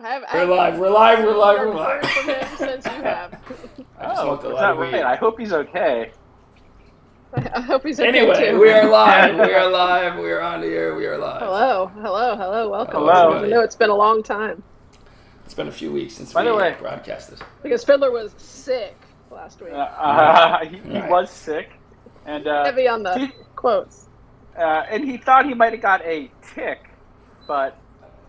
know. We're live. We're live. We're live. We're heard live. from him since you have. I just smoked a is lot that of weed. right? I hope he's okay. I hope he's okay Anyway, too. we are live. We are live. We are on the air. We are live. Hello. Welcome. Hello. I know it's been a long time It's been a few weeks since By we the way- broadcasted. because Fiddler was sick last week. He Right. was sick, and Heavy on the quotes. and he thought he might have got a tick, but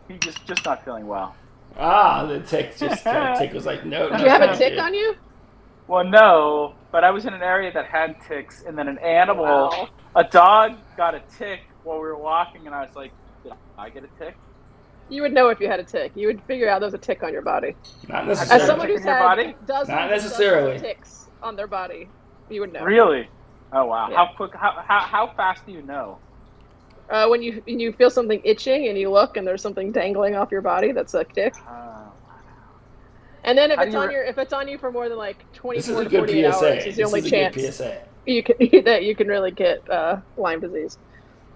he just not feeling well. The tick tick was like, no. Did you have a tick on you? Well, no, but I was in an area that had ticks, and then an animal, Wow. a dog, got a tick while we were walking, and I was like, did I get a tick? You would know if you had a tick. You would figure out there's a tick on your body. Not As necessarily. someone tick who's in your body? had dozens Not and necessarily. dozens of ticks on their body, you would know. Really? Oh wow! Yeah. How quick? How fast do you know? When you feel something itching and you look and there's something dangling off your body, that's a tick. And then if How do it's you on re- if it's on you for more than like This is 24 a to good 48 hours, PSA. is the only This is a chance good PSA. you can really get Lyme disease.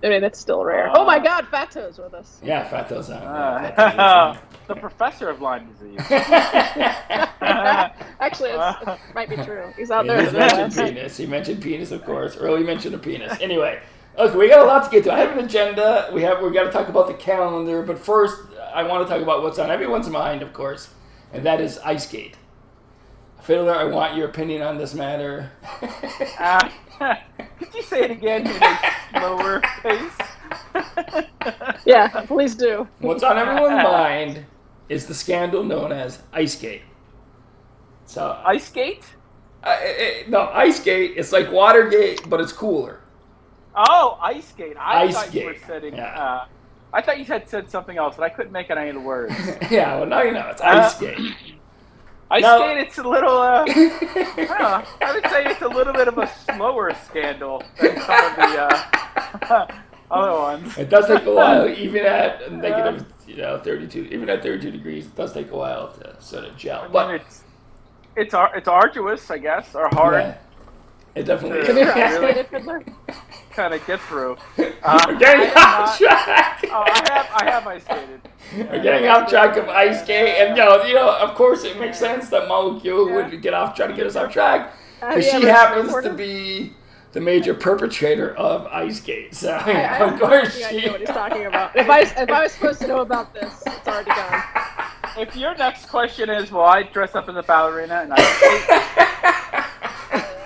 I mean, it's still rare. Oh my God, Fato's with us. Yeah, Fat Toes on. Yeah, The professor of Lyme disease. Actually, it might be true. He's out there. He in the mentioned Midwest. penis. He mentioned penis, of course. Early mention of penis. Anyway, okay, we got a lot to get to. I have an agenda. We got to talk about the calendar, but first, I want to talk about what's on everyone's mind, of course, and that is Icegate. Fiddler, I want your opinion on this matter. Could you say it again in a slower pace? Yeah, please do. What's on everyone's mind is the scandal known as Icegate. So, Ice skate? no, Icegate. It's like Watergate, but it's cooler. Oh, ice skate. I thought you were Ice-gate, saying. yeah. I thought you had said something else, but I couldn't make it any of the words. Yeah, well, now you know. It's Icegate. Ice No. skate. It's a little. I don't know. I would say it's a little bit of a slower scandal than some of the other ones. It does take a while, even at negative, 32. Even at 32 degrees, it does take a while to sort of gel. I mean, But it's arduous, I guess, or hard. yeah, it definitely Have you ever is. Really? ice skated, Fiddler? Kind of get through. We're getting off track. Oh, I have ice skated. We're getting off track of Ice Skate, and of course, it makes sense that Molecule would try to get us off track, Have because you she ever happens to recorded? be the major perpetrator of Ice Skate. So I of course think I she. know what he's talking about. If I was supposed to know about this, it's already gone. If your next question is, will I dress up as a ballerina and ice skate?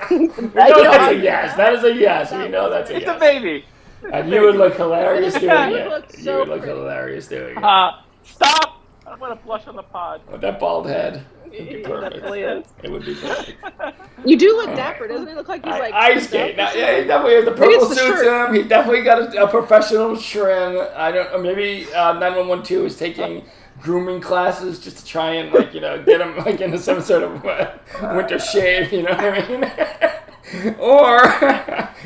We know that's a yes. That is a yes. We know that's a It's yes. a baby. And you would look hilarious doing You it. look You so would look pretty. hilarious doing it. Stop! I'm gonna blush on the pod. With that bald head, it would be He perfect. definitely is. It would be perfect. You do look dapper, doesn't he? Look like he's like Ice Skate. Now, yeah, he definitely has the Maybe purple it's the suits shirt. him. He definitely got a professional trim. I don't know. Maybe 9112 is taking grooming classes just to try and get him into some sort of winter shave. You know what I mean? Or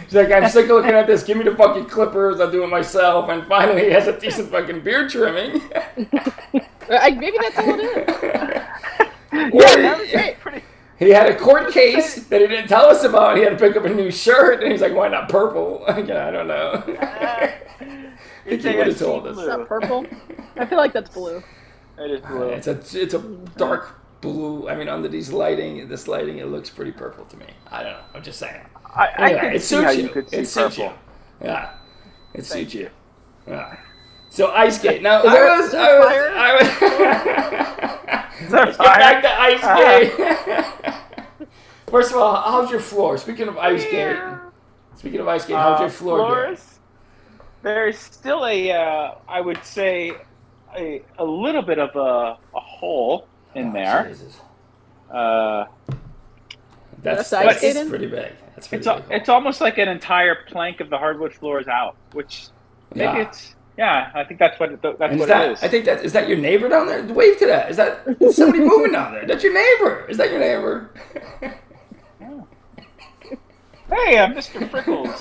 he's like, I'm sick of looking at this. Give me the fucking clippers. I'll do it myself. And finally, he has a decent fucking beard trimming. Maybe that's all it is. Yeah, that was pretty. He had a court case that he didn't tell us about. He had to pick up a new shirt, and he's like, "Why not purple?" I don't know. I think he would have told us. Is that purple? I feel like that's blue. It is blue. It's a dark blue. I mean, under this lighting, it looks pretty purple to me. I don't know. I'm just saying. I Anyway, can it see how suits you you. could see It suits purple. you. Yeah, it Thank suits you. Yeah. So Ice Skate. Now Is there Let's get back to Ice Skate. First of all, how's your floor? Speaking of Ice Skate, how's your floor doing? Floors? There's still I would say, a little bit of a hole in there. Jesus. That's That's ice skating? pretty big. That's pretty It's big. it's almost like an entire plank of the hardwood floor is out, which maybe I think that's what And it is. I think is that your neighbor down there? Wave to that. Is that somebody moving down there? That's your neighbor. Is that your neighbor? Hey, Mr. Frickles.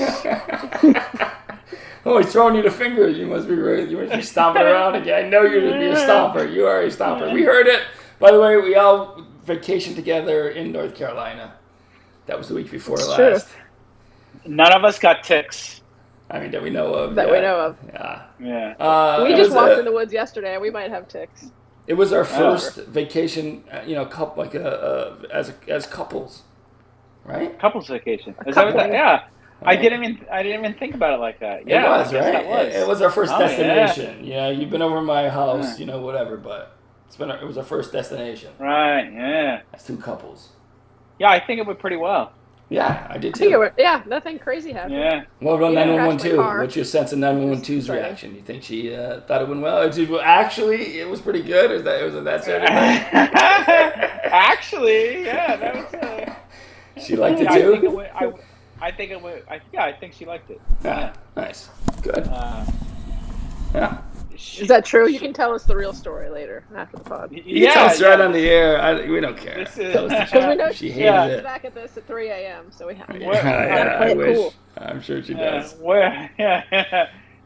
Oh, he's throwing you the finger. You must be stomping around again. I know you're a stomper. You are a stomper. We heard it. By the way, we all vacationed together in North Carolina. That was the week before It's last. None of us got ticks. I mean, that we know of. That we know of. Yeah. Yeah. We it just was walked a- in the woods yesterday. We might have ticks. It was our first vacation, couple, like as couples, right? Couples vacation. Is that what that? Yeah. I didn't even think about it like that. Yeah, it was, I guess right? That was. It was our first destination. Yeah. You've been over my house, whatever, but it was our first destination. Right. Yeah. As two couples. Yeah, I think it went pretty well. Yeah, I did too. Nothing crazy happened. Yeah. What about 911-2? car. What's your sense of 911-2's reaction? You think she thought it went well? Actually, it was pretty good. Was that sort of thing? Actually, yeah, that was. She liked it too. I think she liked it. Yeah, nice, good. Yeah. Is that true? You can tell us the real story later after the pod. You tell us right on the air. We don't care. Tell us the Because truth. we know She hated it. back at this at 3 a.m. So we have to. Yeah, I wish. Cool. I'm sure she does.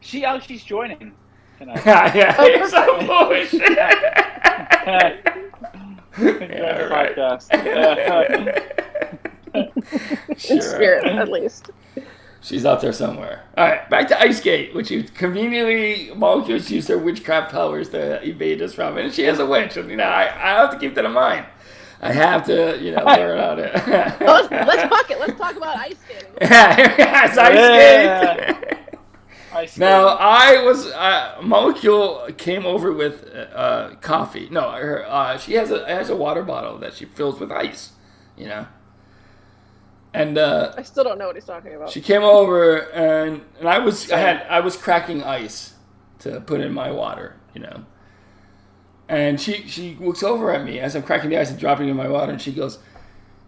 She's joining tonight. Yeah, you're so foolish. In spirit, at least. She's out there somewhere. All right, back to Ice Skate, which you conveniently Molecules used her witchcraft powers to evade us from, and she is a witch. And, I have to keep that in mind. I have to, learn how to. Let's fuck it. Let's talk about ice skating. Yes, Ice Skate. Ice skate. Now Molecule came over with coffee. No, she has a water bottle that she fills with ice. And I still don't know what he's talking about. she came over and I was cracking ice to put in my water, And she looks over at me as I'm cracking the ice and dropping it in my water, and she goes,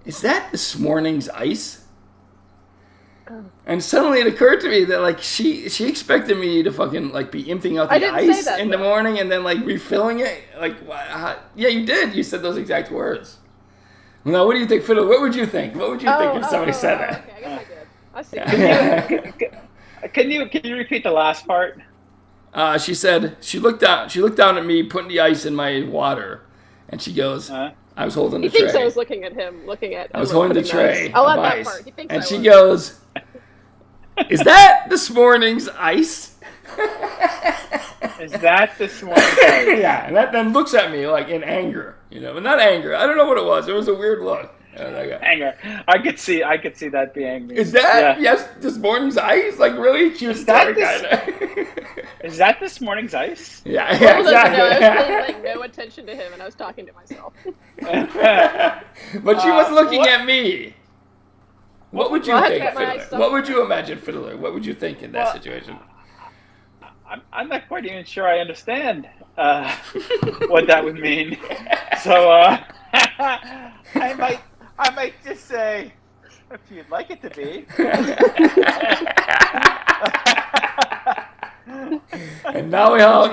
"Is that this morning's ice?" Oh. And suddenly it occurred to me that she expected me to fucking be emptying out the ice in the morning and then refilling it. Yeah, you did. You said those exact words. Now, what do you think, Fiddle? What would you think? What would you think if somebody said that? Okay, I guess I did. I see. Can you repeat the last part? She said she looked down at me putting the ice in my water, and she goes, "I was holding the tray." He thinks I was looking at him, I was holding the tray I'll of add that ice, part. He thinks and I she was. goes, "Is that this morning's ice?" Is that this morning's ice? Yeah, and that then looks at me in anger, but not anger. I don't know what it was. It was a weird look. Anger. I could see that being angry. Is that this morning's ice? Really? She was staring at it. Is that this morning's ice? Yeah, Exactly. I was paying no attention to him, and I was talking to myself. But she was looking at me. What would you think, my Fiddler? What would you imagine, Fiddler? What would you think in that situation? I'm not quite even sure I understand what that would mean. So I might just say, if you'd like it to be. And now we know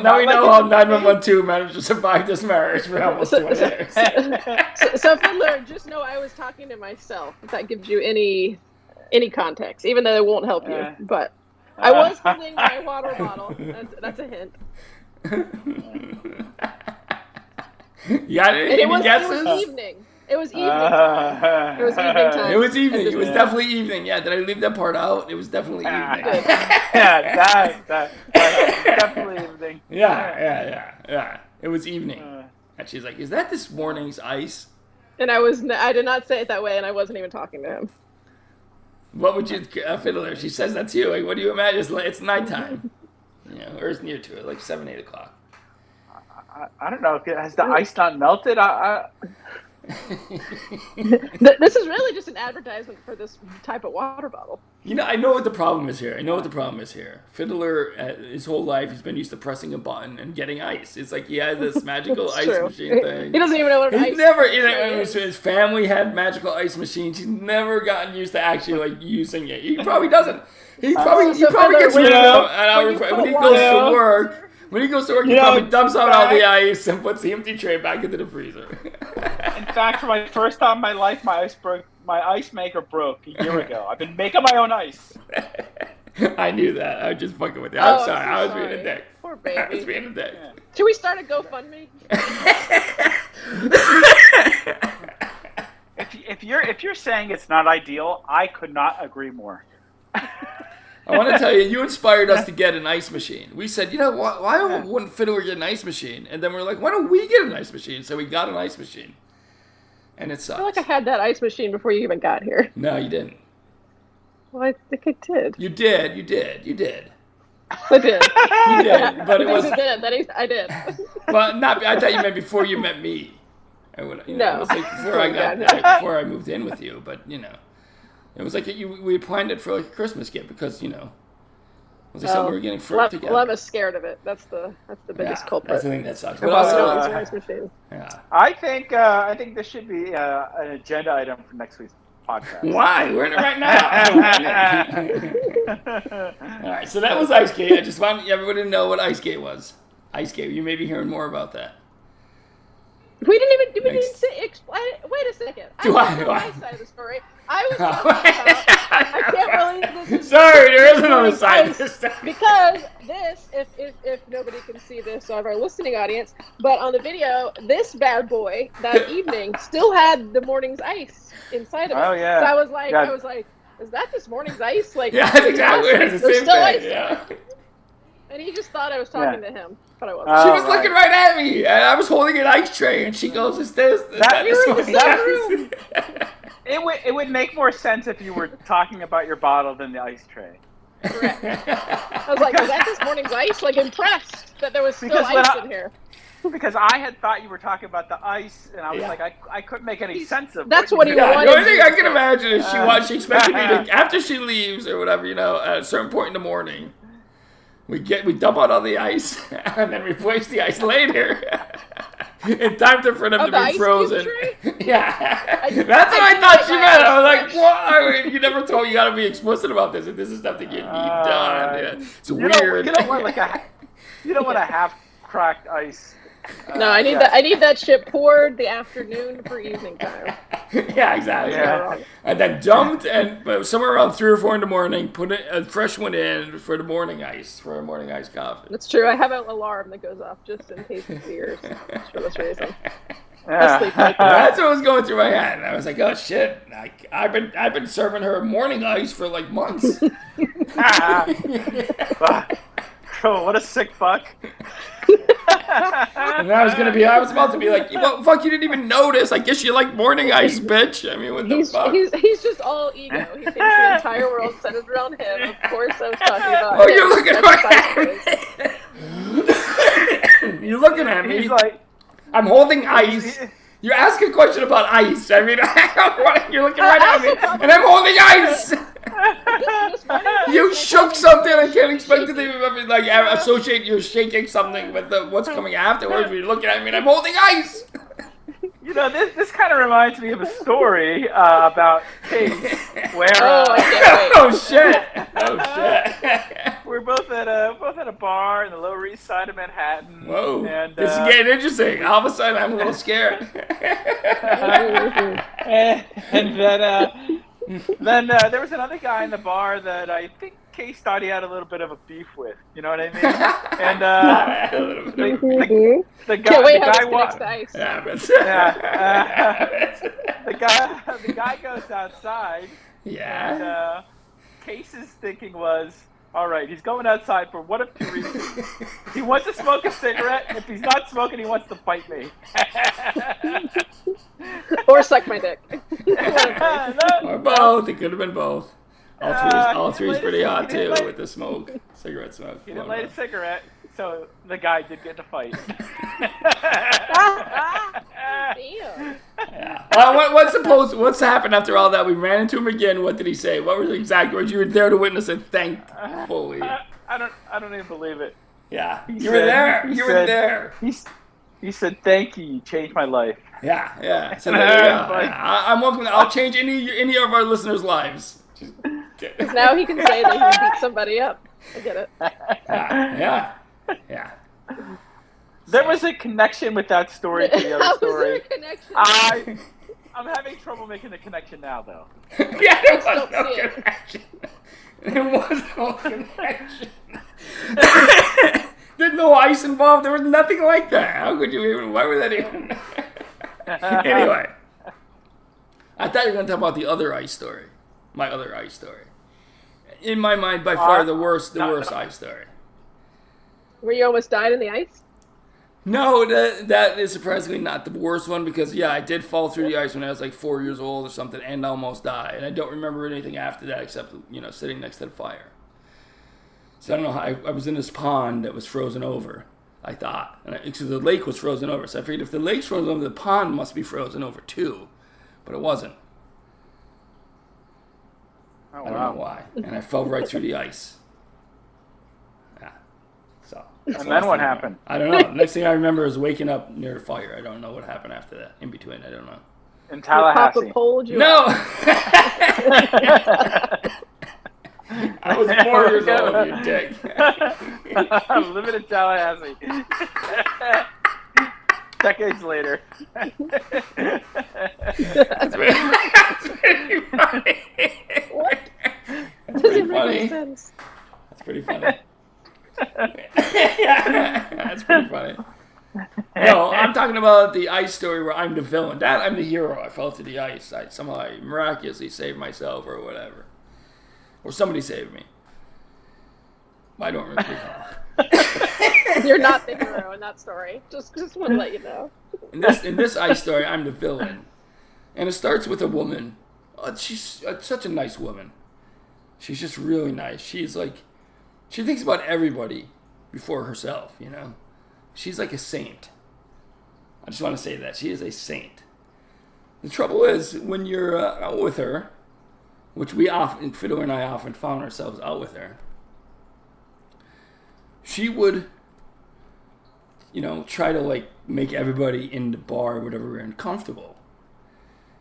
how 911-2 managed to survive this marriage for almost 20 years. So Fiddler, just know I was talking to myself. If that gives you any context, even though it won't help you. But I was holding my water bottle. That's a hint. You got any guesses? It was evening. It was evening time. It was evening time. It was evening. It was definitely evening. Yeah, did I leave that part out? It was definitely evening. Yeah, that definitely evening. Yeah. It was evening. And she's like, "Is that this morning's ice?" And I did not say it that way, and I wasn't even talking to him. What would you, Fiddler? She says that's you. What do you imagine? It's nighttime. Or it's near to it, 7, 8 o'clock. I don't know. Has the ice not melted? This is really just an advertisement for this type of water bottle. I know what the problem is here. Fiddler, his whole life, he's been used to pressing a button and getting ice. It's like he has this magical ice machine thing. He doesn't even know what an ice his family had magical ice machines. He's never gotten used to actually using it. He probably doesn't. He probably gets rid of it when he goes to work. When he goes to work, he probably dumps out all the ice and puts the empty tray back into the freezer. In fact, for my first time in my life, my ice maker broke a year ago. I've been making my own ice. I knew that. I was just fucking with you. I'm sorry. I was being a dick. Poor baby. I was being a dick. Yeah. Should we start a GoFundMe? If you're saying it's not ideal, I could not agree more. I want to tell you, you inspired us to get an ice machine. We said, you know, why wouldn't Fiddler get an ice machine? And then we're like, why don't we get an ice machine? So we got an ice machine. And it sucks. I feel like I had that ice machine before you even got here. No, you didn't. Well, I think I did. You did. I did. You did, but it was. I did. But not. I thought you meant before you met me. No. It was like before I moved in with you. But you know, it was like we planned it for like a Christmas gift because you know, it was like something we were getting for together. Lem is scared of it. That's the biggest culprit. That's the thing that sucks. But also, ice machine. Yeah. I think this should be an agenda item for next week's podcast. Why? We're in it right now. All right, so that was Ice Skate. I just want everybody to know what Ice Skate was. Ice Skate. You may be hearing more about that. We didn't explain. Wait a second. I don't know my side of the story. I was talking about. I can't believe this is. Sorry, there is another side. Because this, if nobody can see this of our listening audience, but on the video, this bad boy that evening still had the morning's ice inside of it. Oh yeah. So I was like, is that this morning's ice? Like, yeah, exactly. It's the same thing. Yeah. And he just thought I was talking to him, but I wasn't. She was looking right at me, and I was holding an ice tray, and she goes, "Is this?" It would make more sense if you were talking about your bottle than the ice tray. Correct. I was like, is that this morning's ice? Like, impressed that there was still ice in here. Because I had thought you were talking about the ice, and I was like, I couldn't make any sense of. That's what he wanted. The only thing I can imagine is she expected me to, after she leaves or whatever, you know, at a certain point in the morning. We dump out all the ice and then replace the ice later in time for them to be frozen. Yeah, that's what I thought you meant. I was like, what? I mean, you never told me you got to be explicit about this. This is stuff that you need done. Yeah. It's weird. You don't want a half-cracked ice. No, I need that shit poured the afternoon for evening time. Yeah, exactly. Yeah. And then dumped, and somewhere around 3 or 4 in the morning, put a fresh one in for the morning ice, for a morning iced coffee. That's true. I have an alarm that goes off just in case it's yours, for this reason. That's what was going through my head. And I was like, oh shit! I've been serving her morning ice for like months. Bro, what a sick fuck. And I was about to be like, well, fuck, you didn't even notice. I guess you like morning ice, bitch. I mean, what the fuck? He's just all ego. He thinks the entire world centers around him. Of course I was talking about him. You're looking at me. You're looking at me. He's like, I'm holding ice. You ask a question about ice. I mean, you're looking right at me, and I'm holding ice. You shook something. I can't expect to associate you shaking something with what's coming afterwards. You're looking at me, and I'm holding ice. You know, this kind of reminds me of a story about Case where. Oh shit! We're both at a bar in the Lower East Side of Manhattan. Whoa! And, this is getting interesting. All of a sudden, I'm a little scared. and then there was another guy in the bar that I think Case thought he had a little bit of a beef with. You know what I mean? And the guy walked. The guy goes outside. Yeah. And Case's thinking was, all right, he's going outside for one of two reasons. He wants to smoke a cigarette. If he's not smoking, he wants to fight me. Or suck my dick. Or both. It could have been both. All three is pretty hot too with the smoke, cigarette smoke. He didn't light a cigarette, so the guy did get to fight. Damn. Yeah. What's happened after all that? We ran into him again. What did he say? What were the exact words? You were there to witness it. Thankfully. I don't even believe it. Yeah. You were there. He said, "Thank you. You changed my life." Yeah. So there you go. I'm welcome. I'll change any of our listeners' lives. Now he can say that he beat somebody up. I get it. Yeah. There was a connection with that story to the other story. Was there a connection? I'm having trouble making the connection now, though. Yeah, there was no connection. There was no connection. There's no ice involved. There was nothing like that. How could you even? Why would that even? Anyway, I thought you were going to talk about the other ice story. My other ice story. In my mind, by far the worst ice story. Where you almost died in the ice? No, that is surprisingly not the worst one because, yeah, I did fall through the ice when I was like 4 years old or something and almost died. And I don't remember anything after that except, sitting next to the fire. So I don't know how I was in this pond that was frozen over, I thought. Because the lake was frozen over. So I figured if the lake's frozen over, the pond must be frozen over too. But it wasn't. Oh, I don't know why. And I fell right through the ice. Yeah. So. And then what happened? I don't know. The next thing I remember is waking up near the fire. I don't know what happened after that. In between, I don't know. In Tallahassee. Papa pulled you No! I was 4 years old, you dick. I'm living in Tallahassee. Decades later. That's pretty funny. What? That's Doesn't pretty make funny. any sense. That's pretty funny. That's pretty funny. No, I'm talking about the ice story where I'm the villain. That I'm the hero. I fell through the ice. Somehow I miraculously saved myself or whatever. Or somebody saved me. I don't really recall. You're not the hero in that story. Just want to let you know. In this ice story, I'm the villain. And it starts with a woman. She's such a nice woman. She's just really nice. She's like, she thinks about everybody before herself, She's like a saint. I just want to say that. She is a saint. The trouble is, when you're out with her, which Fiddler and I often found ourselves out with her, she would, try to make everybody in the bar or whatever we're in comfortable.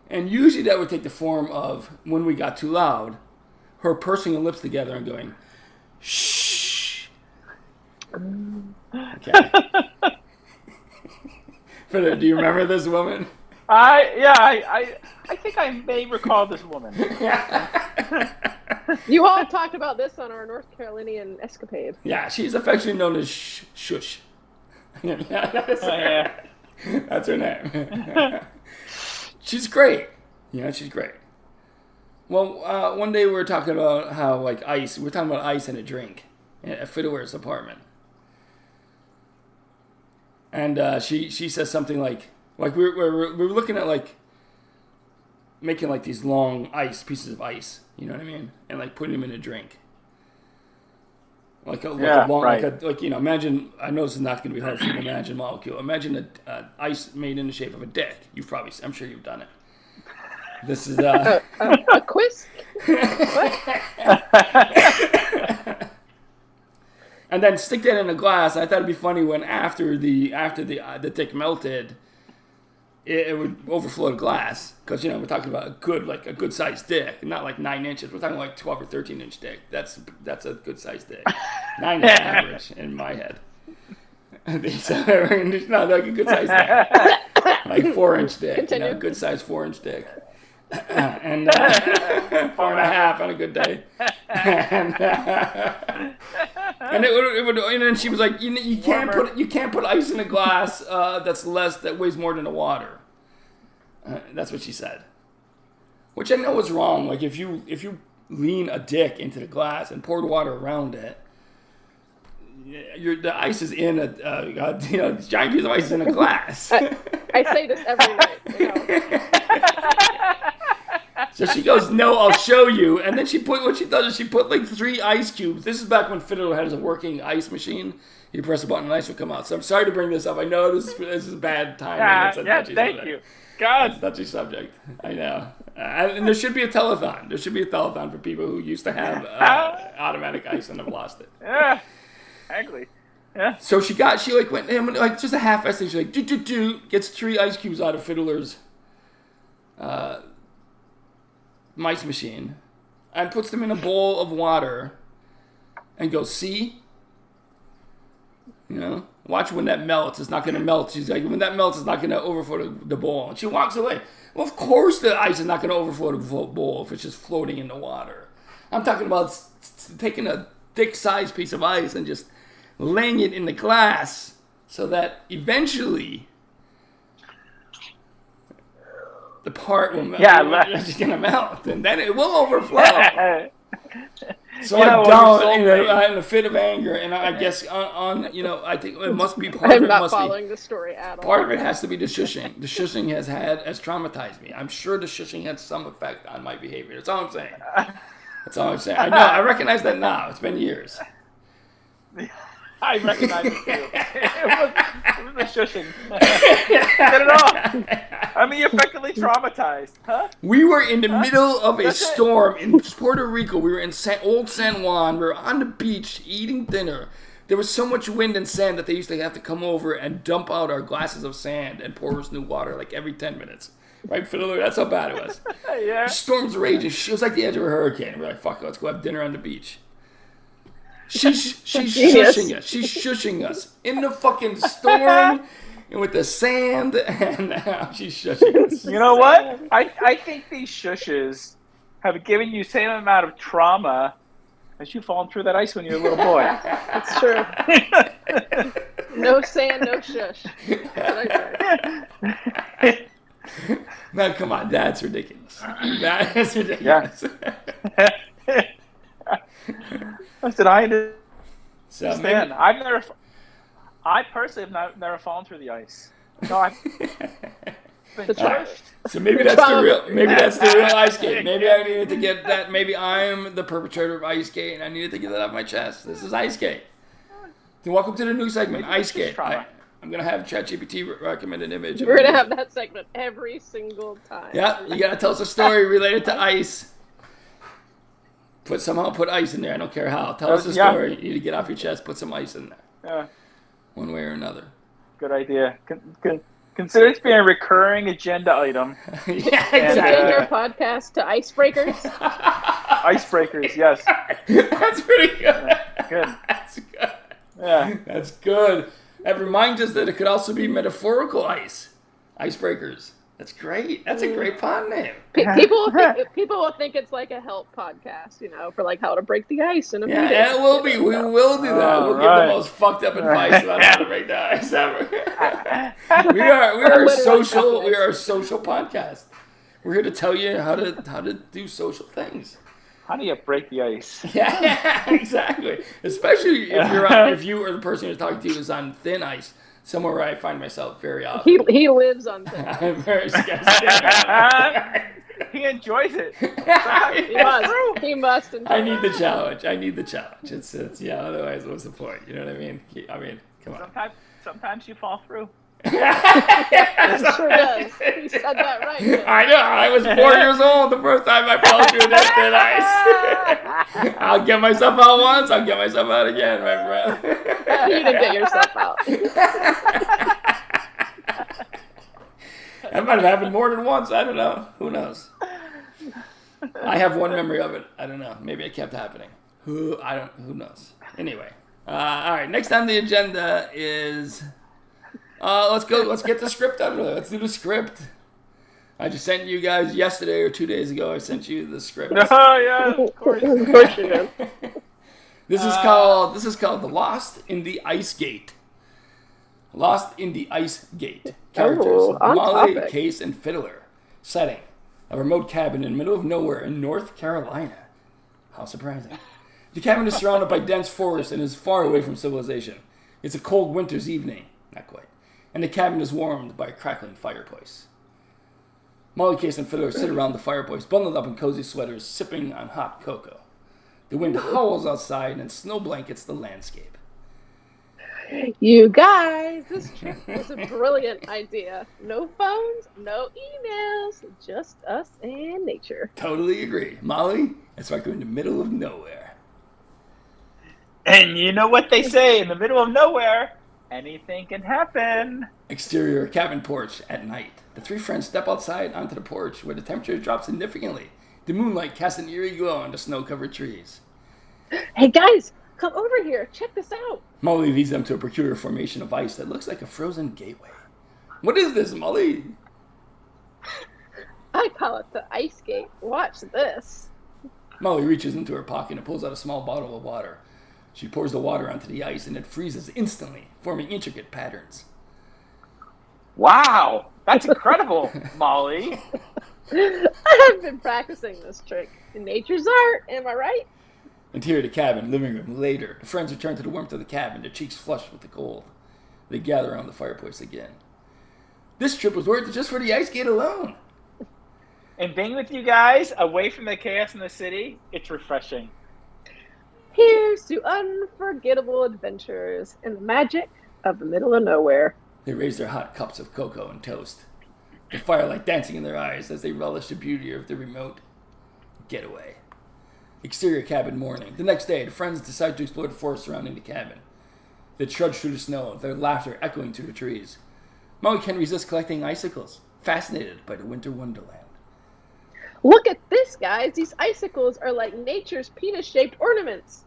And usually that would take the form of, when we got too loud, her pursing her lips together and going, shh. Okay. Fiddler, do you remember this woman? I think I may recall this woman. You all talked about this on our North Carolinian escapade. Yeah, she's affectionately known as Shush. That's her name. She's great. She's great. Well, one day we were talking about how, ice, we're talking about ice and a drink at Fiddler's apartment. And she says something like we were looking at, making, these long pieces of ice, you know what I mean? And, putting them in a drink. Imagine, I know this is not going to be hard for you to imagine molecule. Imagine an ice made in the shape of a dick. I'm sure you've done it. This is a quiz. And then stick that in a glass. I thought it'd be funny when after the dick melted, it would overflow the glass because we're talking about a good sized dick, not 9 inches. We're talking 12 or 13 inch dick. That's a good sized dick. 9 is average in my head. No, a good sized dick, 4 inch dick. Continue. Good sized 4 inch dick. And 4.5 on a good day. And it would, and she was like, you can't put ice in a glass that weighs more than the water. That's what she said. Which I know is wrong. If you lean a dick into the glass and pour the water around it, the ice is in a giant piece of ice is in a glass. I say this every night. So she goes, no, I'll show you. And then what she does is she put 3 ice cubes. This is back when Fiddler had a working ice machine. You press a button and ice would come out. So I'm sorry to bring this up. I know this is a bad time. Thank you. God. It's a touchy subject. I know. And there should be a telethon. There should be a telethon for people who used to have automatic ice and have lost it. Yeah, exactly. Yeah. So she went just a half-assed thing. She gets 3 ice cubes out of Fiddler's ice machine and puts them in a bowl of water and goes, see? Watch when that melts. It's not going to melt. She's like, when that melts, it's not going to overflow the bowl. And she walks away. Well, of course the ice is not going to overflow the bowl if it's just floating in the water. I'm talking about taking a thick-sized piece of ice and just laying it in the glass so that eventually the part will melt. Yeah, it's just going to melt, and then it will overflow. So I don't, in a fit of anger, and I guess I think it must be part of it. I'm not following the story at all. Part of it has to be the shushing. The shushing has traumatized me. I'm sure the shushing had some effect on my behavior. That's all I'm saying. I know. I recognize that now. It's been years. I recognize it too. It was the shushing. Get it off. I mean, you're effectively traumatized, huh? We were in the middle of a storm in Puerto Rico. We were in old San Juan. We were on the beach eating dinner. There was so much wind and sand that they used to have to come over and dump out our glasses of sand and pour us new water like every 10 minutes. Right, Fiddler? That's how bad it was. Yeah. The storm's raging. It was like the edge of a hurricane. We're like, fuck it, let's go have dinner on the beach. She's shushing us. She's shushing us in the fucking storm and with the sand, and now she's shushing us. You know what? I think these shushes have given you the same amount of trauma as you fallen through that ice when you were a little boy. That's true. No sand, no shush. Now, come on, that's ridiculous. That is ridiculous. Yeah. Listen, I understand. I personally have never fallen through the ice. No, I've been crushed. So maybe that's the real ice skate. Maybe I needed to get that. Maybe I'm the perpetrator of ice skate, and I needed to get that off my chest. This is ice skate. So welcome to the new segment, ice skate. I'm gonna have ChatGPT recommend an image. We're gonna have that segment every single time. Yeah, you gotta tell us a story related to ice. Somehow put ice in there. I don't care how. Tell us a story. You need to get off your chest. Put some ice in there. Yeah. One way or another. Good idea. Consider it being a recurring agenda item. Yeah, exactly. And your podcast to icebreakers. Icebreakers, yes. That's pretty good. Good. That's good. Yeah. That's good. That reminds us that it could also be metaphorical ice. Icebreakers. That's great. That's a great pod name. People will think it's like a help podcast, for like how to break the ice in a meeting. Yeah, it will be. We will do that. We'll give the most fucked up advice about how to break the ice ever. We are a social. We are a social podcast. We're here to tell you how to do social things. How do you break the ice? Yeah, exactly. Especially if you or the person you're talking to is on thin ice. Somewhere where I find myself very often. He lives on things. I'm very skeptical. He enjoys it. He must. I need the challenge. It's otherwise what's the point? You know what I mean? Come on. Sometimes you fall through. It sure does. You said that right. I know. I was 4 years old the first time I fell through that thin ice. I'll get myself out once. I'll get myself out again, my friend. You didn't get yourself out. That might have happened more than once. I don't know. Who knows? I have one memory of it. I don't know. Maybe it kept happening. Who knows? Anyway. All right. Next on the agenda is... let's get the script out of there. Let's do the script. I just sent you guys yesterday or 2 days ago. I sent you the script. Oh yeah, of course you did. This is called The Lost in the Ice Gate. Lost in the Ice Gate. Characters: Molly, topic. Case, and Fiddler. Setting: a remote cabin in the middle of nowhere in North Carolina. How surprising. The cabin is surrounded by dense forest and is far away from civilization. It's a cold winter's evening. Not quite. And the cabin is warmed by a crackling fireplace. Molly, Case, and Fiddler sit around the fireplace, bundled up in cozy sweaters, sipping on hot cocoa. The wind howls outside and snow blankets the landscape. You guys, this trip was a brilliant idea. No phones, no emails, just us and nature. Totally agree. Molly, it's like we're in the middle of nowhere. And you know what they say, in the middle of nowhere, anything can happen. Exterior cabin porch at night. The three friends step outside onto the porch where the temperature drops significantly. The moonlight casts an eerie glow on the snow-covered trees. Hey guys, come over here. Check this out. Molly leads them to a peculiar formation of ice that looks like a frozen gateway. What is this, Molly? I call it the ice gate. Watch this. Molly reaches into her pocket and pulls out a small bottle of water. She pours the water onto the ice and it freezes instantly, forming intricate patterns. Wow, that's incredible, Molly. I have been practicing this trick. Nature's art, am I right? Interior of the cabin, living room. Later, the friends return to the warmth of the cabin, their cheeks flushed with the cold. They gather around the fireplace again. This trip was worth it just for the ice skate alone. And being with you guys, away from the chaos in the city, it's refreshing. Here's to unforgettable adventures in the magic of the middle of nowhere. They raise their hot cups of cocoa and toast, the firelight dancing in their eyes as they relish the beauty of the remote getaway. Exterior cabin morning. The next day, the friends decide to explore the forest surrounding the cabin. They trudge through the snow, their laughter echoing through the trees. Molly can't resist collecting icicles, fascinated by the winter wonderland. Look at this, guys. These icicles are like nature's penis-shaped ornaments.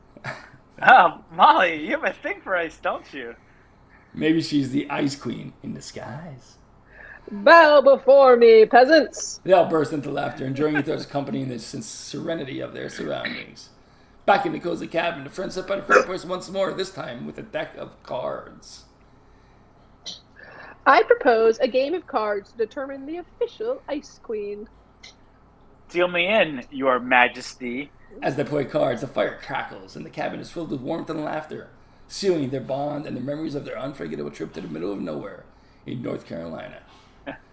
Oh, Molly, you have a thing for ice, don't you? Maybe she's the ice queen in disguise. Bow before me, peasants. They all burst into laughter, enjoying each other's company in the serenity of their surroundings. Back in the cozy cabin, the friends sit by the fireplace once more, this time with a deck of cards. I propose a game of cards to determine the official ice queen. Deal me in, your majesty. As they play cards, the fire crackles, and the cabin is filled with warmth and laughter, sealing their bond and the memories of their unforgettable trip to the middle of nowhere in North Carolina.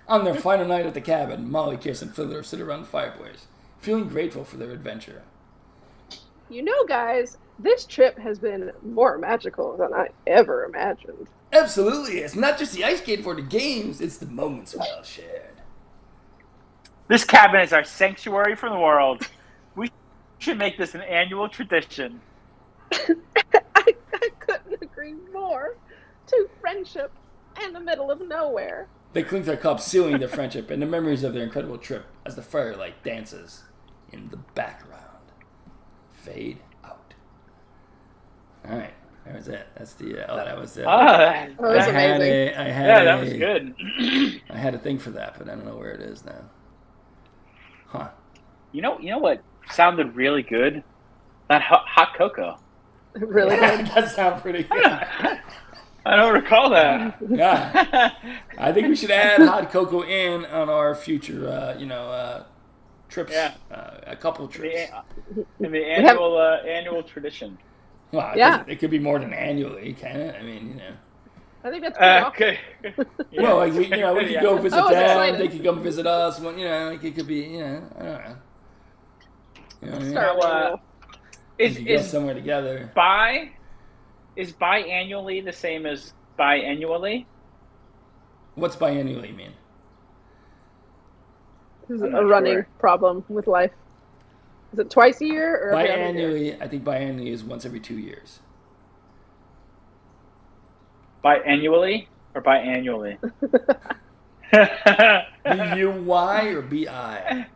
On their final night at the cabin, Molly, Kiss, and Fiddler sit around the fireplace, feeling grateful for their adventure. You know, guys, this trip has been more magical than I ever imagined. Absolutely, it's not just the ice skate for the games, it's the moments we all shared. This cabin is our sanctuary from the world. We should make this an annual tradition. I couldn't agree more. To friendship and the middle of nowhere. They clink their cups, sealing their friendship and the memories of their incredible trip as the firelight dances in the background. Fade out. All right, that was it. That's the that was it. That was amazing. That was good. I had a thing for that, but I don't know where it is now. Huh? You know what sounded really good? That hot cocoa. Really good. That sounds pretty good. I don't recall that. Yeah, I think we should add hot cocoa in on our future, trips. Yeah. A couple trips. In the annual tradition. Well, yeah. It could be more than annually, can it? I mean, I think that's pretty Okay. Yeah. Well, like we could go visit Oh, them. excited. They could come visit us. Well, like it could be, I don't know. You know what I mean? Start We could go Is somewhere together. biannually the same as biannually? What's biannually mean? This is I'm a not running sure. problem with life. Is it twice a year or every other year? Biannually, I think biannually is once every 2 years. Biannually or biannually? B-U-Y or B-I?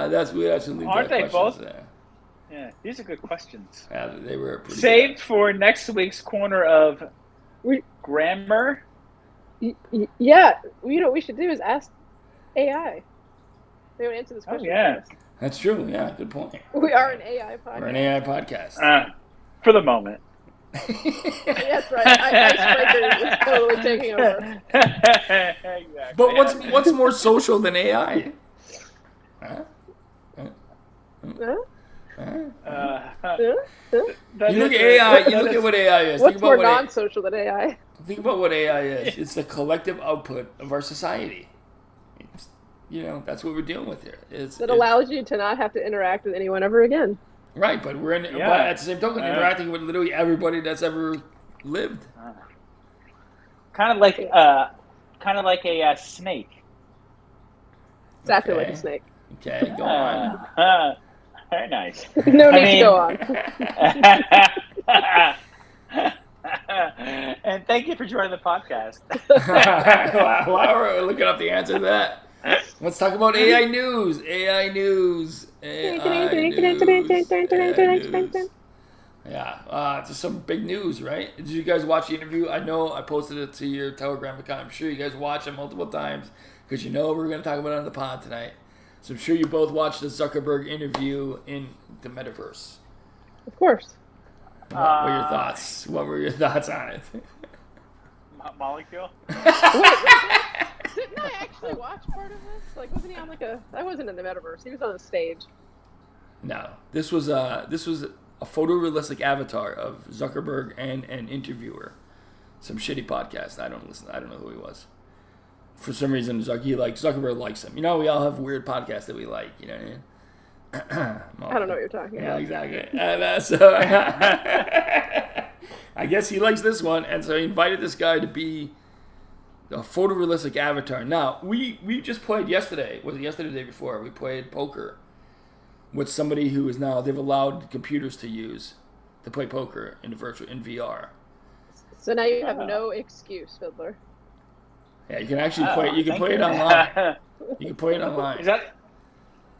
That's we leave Aren't that they questions both? there. Yeah, these are good questions. Yeah, they were pretty Saved good. for next week's corner of We- grammar. Yeah, what we should do is ask AI. They would answer this question. yeah. for us. That's true. Yeah, good point. We are an AI podcast. We're an AI podcast. For the moment. That's right. Icebreaker is totally taking over. Exactly. But what's more social than AI? Huh? Huh? Huh? That You look is at AI. that You look is- at what AI is. What's Think more about what non-social than AI? think about what AI is. It's the collective output of our society. It's, that's what we're dealing with here. That allows you to not have to interact with anyone ever again. Right, but we're Yeah. but at the same token interacting with literally everybody that's ever lived. kind of like a snake. Exactly like Okay. a snake. Okay, go on. Very nice. No need to go on. And thank you for joining the podcast. While we're looking up the answer to that, let's talk about AI news. AI news. Yeah, just some big news, right? Did you guys watch the interview? I know I posted it to your Telegram account. I'm sure you guys watched it multiple times because you know we're going to talk about it on the pod tonight. So I'm sure you both watched the Zuckerberg interview in the metaverse. Of course. What were your thoughts? What were your thoughts on it? Molecule? Didn't I actually watch part of this? Like, wasn't he on like a? I wasn't in the metaverse. He was on the stage. No, this was a photorealistic avatar of Zuckerberg and an interviewer. Some shitty podcast. I don't listen. I don't know who he was. For some reason, Zuckerberg likes him. You know, we all have weird podcasts that we like. You know what I mean? I don't know what you're talking about. Yeah, exactly. And, so I guess he likes this one, and so he invited this guy to be a photorealistic avatar. Now, we just played yesterday. Was it yesterday or the day before? We played poker with somebody who is now, they've allowed computers to play poker in VR. So now you have no excuse, Fiddler. Yeah, you can actually play. You can play it online. You can play it online. Is that?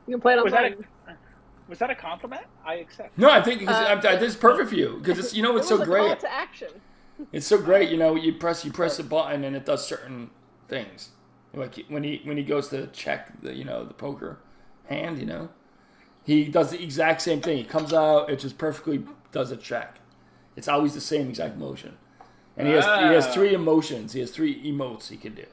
You can play it online. Was that a compliment? I accept. No, I think this is perfect for you because it's it's so great. Call to action. It's so great. You know, you press a button and it does certain things. Like when he goes to check the poker hand, he does the exact same thing. It comes out. It just perfectly does a check. It's always the same exact motion. And he has 3 emotions. He has 3 emotes he can do.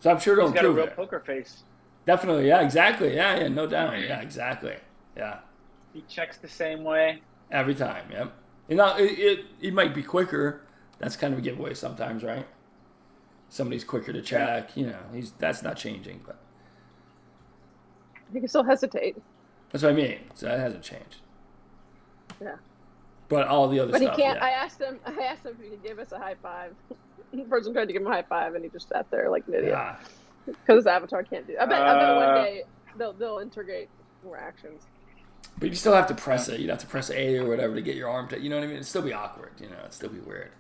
So I'm sure it'll improve it. He's got a real poker face. Definitely, yeah, exactly. Yeah, no doubt. Yeah, exactly. Yeah. He checks the same way. Every time, yep. Now, it might be quicker. That's kind of a giveaway sometimes, right? Somebody's quicker to check. That's not changing, but he can still hesitate. That's what I mean. So that hasn't changed. Yeah. But all the other stuff. But he can't. Yeah. I asked him if he could give us a high five. The person tried to give him a high five, and he just sat there like an idiot. Yeah. Because his avatar can't do it. I bet one day they'll integrate more actions. But you still have to press it. You'd have to press A or whatever to get your arm to. You know what I mean? It'd still be awkward. It'd still be weird.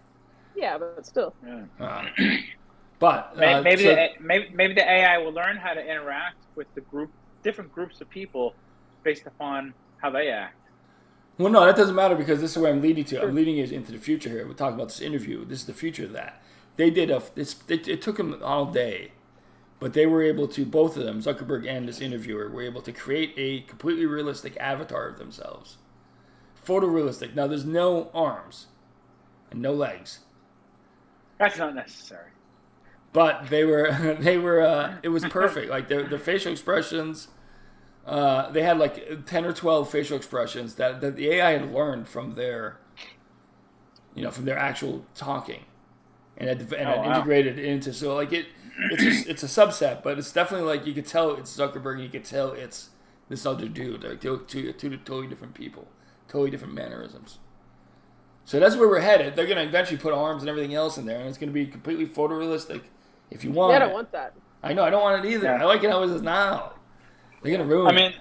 Yeah, but still. But maybe the AI will learn how to interact with different groups of people based upon how they act. Well, no, that doesn't matter because this is where I'm leading to. I'm leading you into the future here. We're talking about this interview. This is the future of that. They did it took them all day. But they were able to, both of them, Zuckerberg and this interviewer, were able to create a completely realistic avatar of themselves. Photorealistic. Now, there's no arms and no legs. That's not necessary. But they were it was perfect. Like, their facial expressions, they had like 10 or 12 facial expressions that the AI had learned from their actual talking. And had integrated into, so like it's a subset, but it's definitely like you could tell it's Zuckerberg and you could tell it's this other dude. Like two totally different people, totally different mannerisms. So that's where we're headed. They're going to eventually put arms and everything else in there, and it's going to be completely photorealistic if you want it. I don't want that. I know, I don't want it either. I like it how it is now. They're going to ruin it.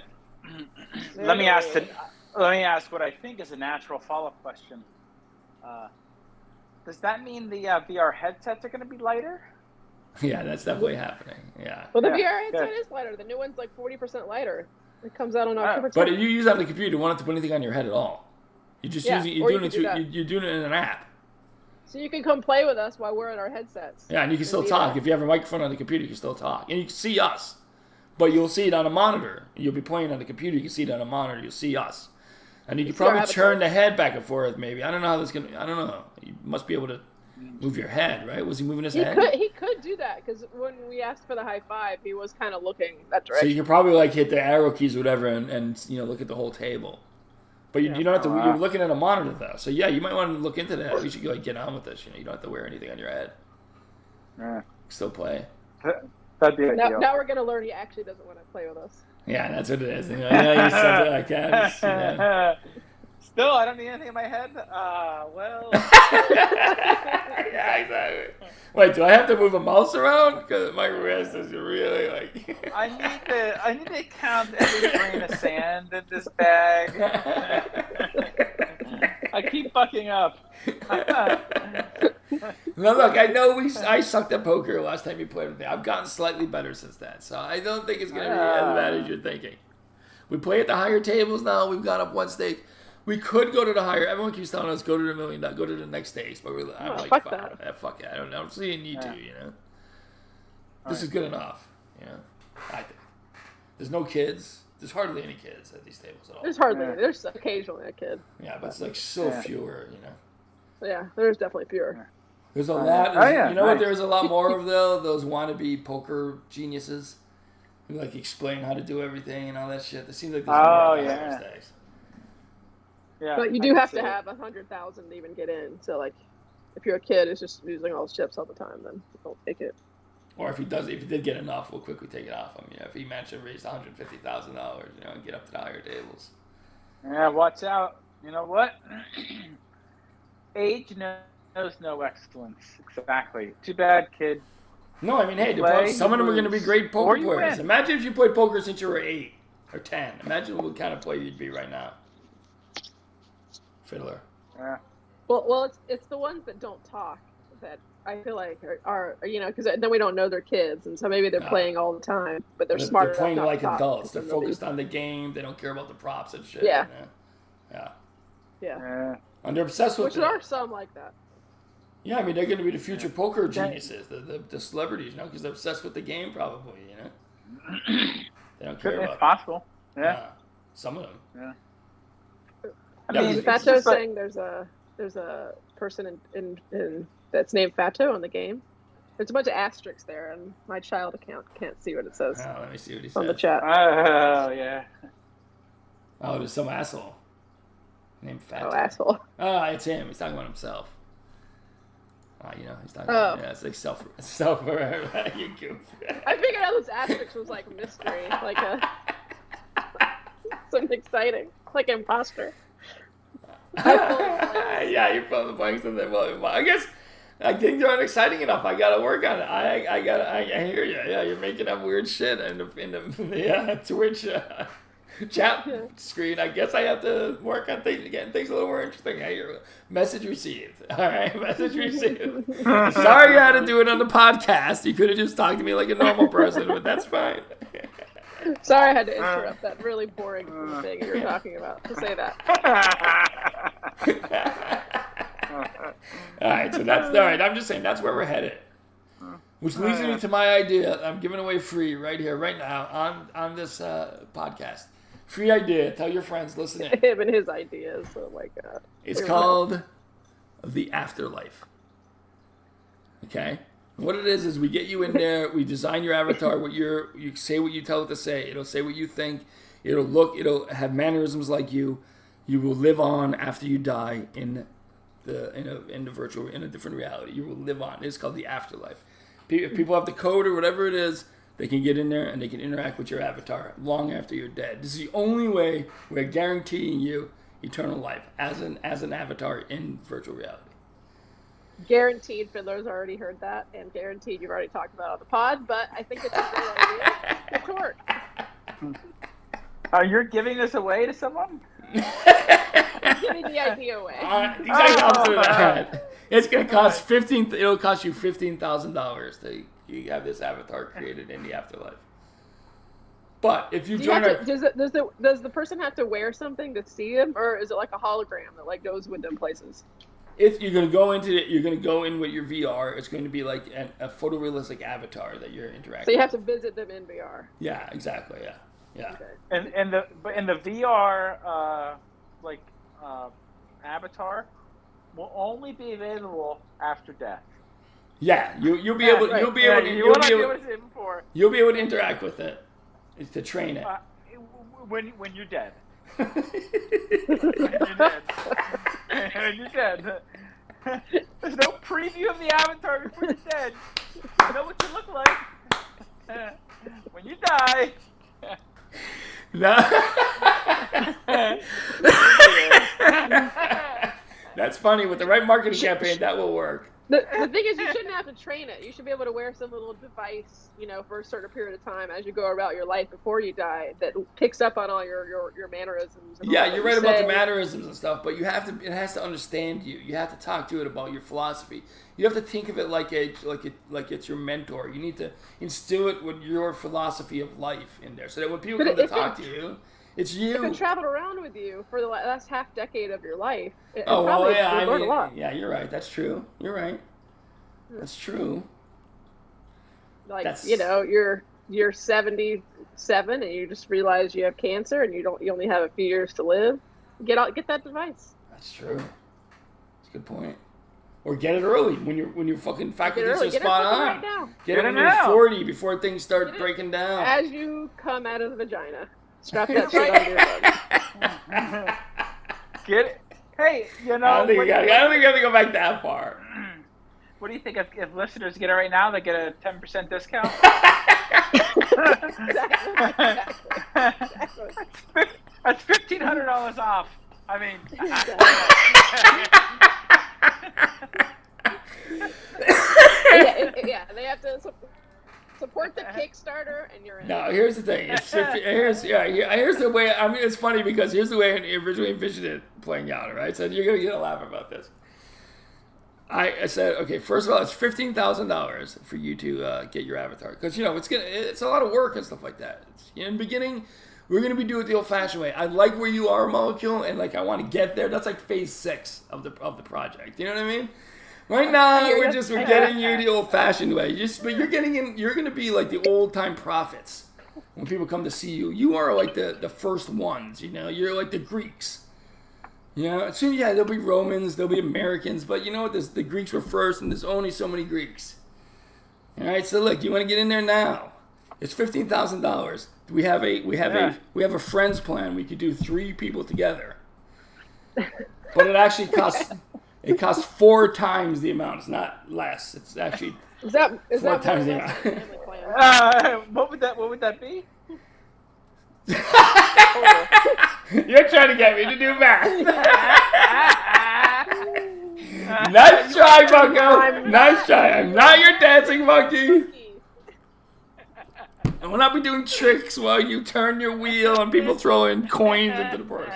Let me ask what I think is a natural follow-up question. Does that mean the VR headsets are going to be lighter? Yeah, that's definitely happening. Yeah. Well, the VR headset is lighter. The new one's like 40% lighter. It comes out on October 10th. But you use that on the computer. You don't want it to put anything on your head at all. You're just you're doing it in an app. So you can come play with us while we're in our headsets. Yeah, and you can still talk. If you have a microphone on the computer, you can still talk. And you can see us. But you'll see it on a monitor. You'll be playing on the computer. You can see it on a monitor. You'll see us. And you can probably turn the head back and forth, maybe. I don't know how that's going to... I don't know. You must be able to move your head, right? Was he moving his head? He could do that, because when we asked for the high five, he was kind of looking that direction. So you could probably like hit the arrow keys or whatever and look at the whole table. But you don't have to... You're looking at a monitor, though. So, yeah, you might want to look into that. At least you can get on with this. You don't have to wear anything on your head. Yeah. Still play. That'd be ideal. Now we're going to learn he actually doesn't want to play with us. Yeah, that's what it is. You said like that. Still, I don't need anything in my head. Well. Yeah, exactly. Wait, do I have to move a mouse around? Because my wrist is really like. I need to count every grain of sand in this bag. I keep fucking up. No, look, I know I sucked at poker last time you played with me. I've gotten slightly better since then, so I don't think it's going to be as bad as you're thinking. We play at the higher tables now. We've gone up one stage. We could go to the higher. Everyone keeps telling us go to the $1 million, go to the next stage, but I'm like, fuck that. Fuck it. I don't see a need to. This is good enough. I think there's no kids. There's hardly any kids at these tables at all. There's occasionally a kid. Yeah, but it's like so fewer. Yeah, there's definitely fewer. There's a lot. Yeah, you know what? There's a lot more of though. Those wannabe poker geniuses who like explain how to do everything and all that shit. It seems like there's more of those days. Yeah, but you do have to have 100,000 to even get in. So like, if you're a kid who's just using all his chips all the time, then don't take it. Or if he did get enough, we'll quickly take it off him. If he managed to raise $150,000, and get up to the higher tables. Yeah, watch out. You know what? Age knows no excellence. Exactly. Too bad, kid. No, I mean, hey, some of them are going to be great poker players. Imagine if you played poker since you were 8 or 10. Imagine what kind of player you'd be right now. Fiddler. Yeah. Well, it's the ones that don't talk that I feel like are because then we don't know their kids, and so maybe they're playing all the time, but they're smart. They're playing like adults. They're focused on the game. They don't care about the props and shit. Yeah. Yeah. And they're obsessed with Which there are some like that. Yeah, I mean, they're going to be the future poker geniuses, the celebrities, because they're obsessed with the game, probably, They don't care about it. It's possible. Yeah. Some of them. Yeah. I mean, Fato's saying there's a person in that's named Fato in the game. There's a bunch of asterisks there, and my child account can't see what it says. Oh, let me see what he says. On the chat. Oh, yeah. Oh, there's some asshole named Fato. Oh, asshole. Oh, it's him. He's talking about himself. He's talking about, it's like self, you goof. I figured out this asterisk was like mystery, like something exciting, like imposter. Yeah, you fill the blanks in there. Well, I guess things aren't exciting enough. I gotta work on it. I hear you. Yeah, you're making up weird shit in the Twitch chat screen. I guess I have to work on things, getting things a little more interesting. I hear message received. All right, message received. Sorry you had to do it on the podcast. You could have just talked to me like a normal person, but that's fine. Sorry I had to interrupt that really boring thing you were talking about to say that. All right, so that's all right. I'm just saying that's where we're headed. Which leads me to my idea I'm giving away free right here, right now, on this podcast. Free idea. Tell your friends, listen in. Him and his ideas. Oh, my God. It's called The Afterlife. Okay? What it is we get you in there, we design your avatar, you say what you tell it to say, it'll say what you think, it'll have mannerisms like you will live on after you die in a different reality. You will live on. It's called The Afterlife. If people have the code or whatever it is, they can get in there and they can interact with your avatar long after you're dead. This is the only way we're guaranteeing you eternal life as an avatar in virtual reality. Guaranteed, Fiddler's already heard that, and guaranteed you've already talked about it on the pod, but I think it's a great idea. It's work. You're giving this away to someone? I'm giving the idea away. It's going to cost it'll cost you $15,000 to have this avatar created in the afterlife. But if you join does the person have to wear something to see them, or is it like a hologram that goes with them places? You're going to go in with your VR. It's going to be like a photorealistic avatar that you're interacting with. So you have to visit them in VR. Yeah, exactly. Yeah. Okay. And in the VR avatar will only be available after death. Yeah, you'll be able to interact with it. Is to train it. When you're dead. When you're dead. There's no preview of the avatar before you're dead. You know what you look like when you die. No. That's funny. With the right marketing campaign, that will work. The thing is, you shouldn't have to train it. You should be able to wear some little device, for a certain period of time as you go about your life before you die that picks up on all your mannerisms. And you're right about the mannerisms and stuff, but it has to understand you. You have to talk to it about your philosophy. You have to think of it like it's your mentor. You need to instill it with your philosophy of life in there, so that when people come to talk to you, it's you. If it traveled around with you for the last half decade of your life, learn a lot. Yeah, you're right. That's true. You're right. That's true. You're 77 and you just realize you have cancer and you only have a few years to live. Get that device. That's true. That's a good point. Or get it early when your fucking faculties are spot on. Right now. Get it when you're 40 before things start breaking down. As you come out of the vagina, strap that shit onto your butt. Get it. Hey, you know. I don't think you have to go back that far. What do you think if listeners get it right now, they get a 10% discount? Exactly. That's $1,500 off. I mean. Yeah, they have to support the Kickstarter, and you're in. No, here's the thing. Here's the way. I mean, it's funny because here's the way I originally envisioned it playing out. Right, so you're gonna get a laugh about this. I said, okay, first of all, it's $15,000 for you to get your avatar because it's a lot of work and stuff like that. In the beginning, we're gonna be doing it the old-fashioned way. I like where you are, Molecule, and like I want to get there. That's like phase 6 of the project. You know what I mean? Right now, we're getting you the old-fashioned way. But you're getting in. You're gonna be like the old-time prophets when people come to see you. You are like the first ones. You're like the Greeks. Soon, there'll be Romans, there'll be Americans, but you know what? The Greeks were first, and there's only so many Greeks. All right, so look, you want to get in there now? It's $15,000. We have a friends plan. We could do 3 people together, but it actually costs 4 times the amount. It's not less. It's actually is that 4 times the amount. What would that be? You're trying to get me to do math. Nice try, Bucko. Nice try. I'm not your dancing monkey. And we'll not be doing tricks while you turn your wheel and people throw in coins into the purse.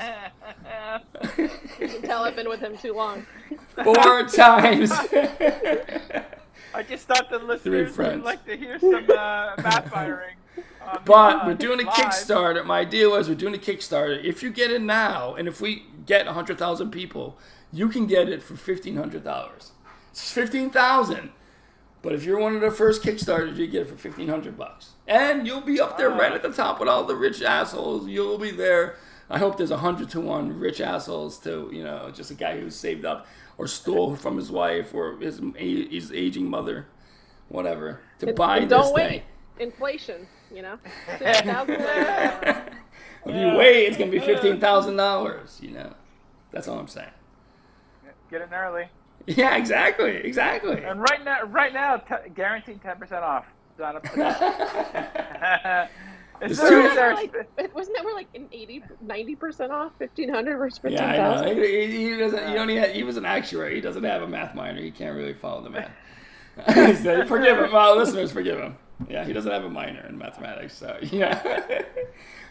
You can tell I've been with him too long. 4 times. I just thought the listeners would like to hear some backfiring. But we're doing a Kickstarter. My idea was we're doing a Kickstarter. If you get it now, and if we get 100,000 people, you can get it for $1,500. It's $15,000. But if you're one of the first Kickstarters, you get it for $1,500. And you'll be up there right at the top with all the rich assholes. You'll be there. I hope there's 100 to 1 rich assholes to, just a guy who's saved up or stole from his wife or his aging mother, whatever, to buy this don't thing. Wait. Inflation, $6,000. If you wait, it's going to be $15,000, That's all I'm saying. Get in early. Yeah, exactly. And right now, guaranteed 10% off. Wasn't that we're like an 90% off, 1,500 versus 15,000? Yeah, I know. He doesn't. He was an actuary. He doesn't have a math minor. He can't really follow the math. Forgive him. Well, listeners, forgive him. Yeah, he doesn't have a minor in mathematics. So yeah.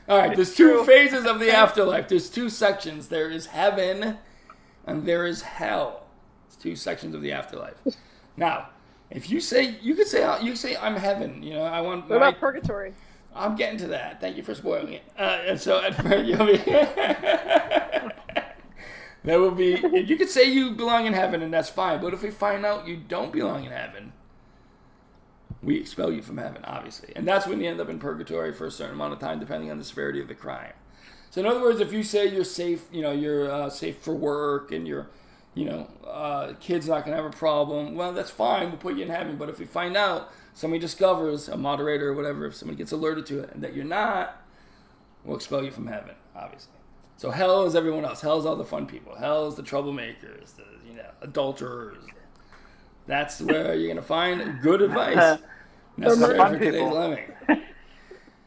All right. There's 2 phases of the afterlife. There's 2 sections. There is heaven, and there is hell. It's 2 sections of the afterlife. Now, if you say I'm heaven. I want. What about purgatory? I'm getting to that. Thank you for spoiling it. And so there will be. You could say you belong in heaven, and that's fine. But if we find out you don't belong in heaven, we expel you from heaven, obviously, and that's when you end up in purgatory for a certain amount of time, depending on the severity of the crime. So, in other words, if you say you're safe, you're safe for work, and your, kid's not gonna have a problem, well, that's fine. We'll put you in heaven. But if we find out somebody discovers, a moderator or whatever, if somebody gets alerted to it and that you're not, we'll expel you from heaven, obviously. So hell is everyone else. Hell is all the fun people. Hell is the troublemakers, the adulterers. That's where you're gonna find good advice necessary for today's living.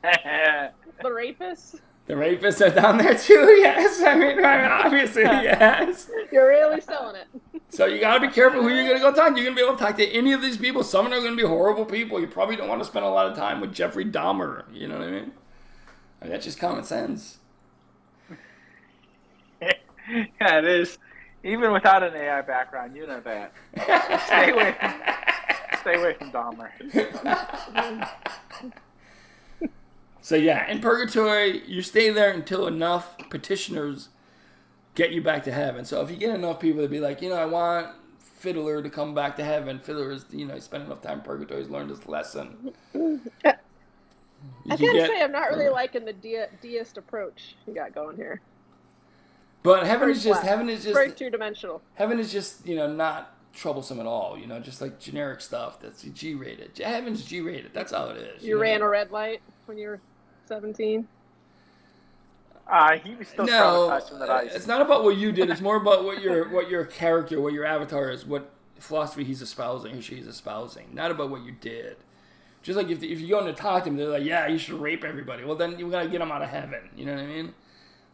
The rapists. The rapists are down there too. Yes, obviously yes. You're really selling it. So you gotta be careful who you're gonna go talk to. You're gonna be able to talk to any of these people. Some of them are gonna be horrible people. You probably don't want to spend a lot of time with Jeffrey Dahmer. You know what I mean? That's just common sense. Yeah, it is. Even without an AI background, you know that. Stay away from Dahmer. So yeah, in purgatory, you stay there until enough petitioners get you back to heaven. So if you get enough people to be like, I want Fiddler to come back to heaven. Fiddler is, he spent enough time in purgatory, he's learned his lesson. I gotta say, I'm not really liking the deist approach you got going here. But heaven is just very 2-dimensional. Heaven is just, not troublesome at all. You know, just like generic stuff that's G-rated. Heaven's G-rated. That's all it is. You ran a red light when you were 17? He was still traumatized from that ice. It's not about what you did. It's more about what your character, what your avatar is, what philosophy he's espousing or she's espousing. Not about what you did. Just like if you go in to talk to them, they're like, yeah, you should rape everybody. Well, then you got to get them out of heaven. You know what I mean?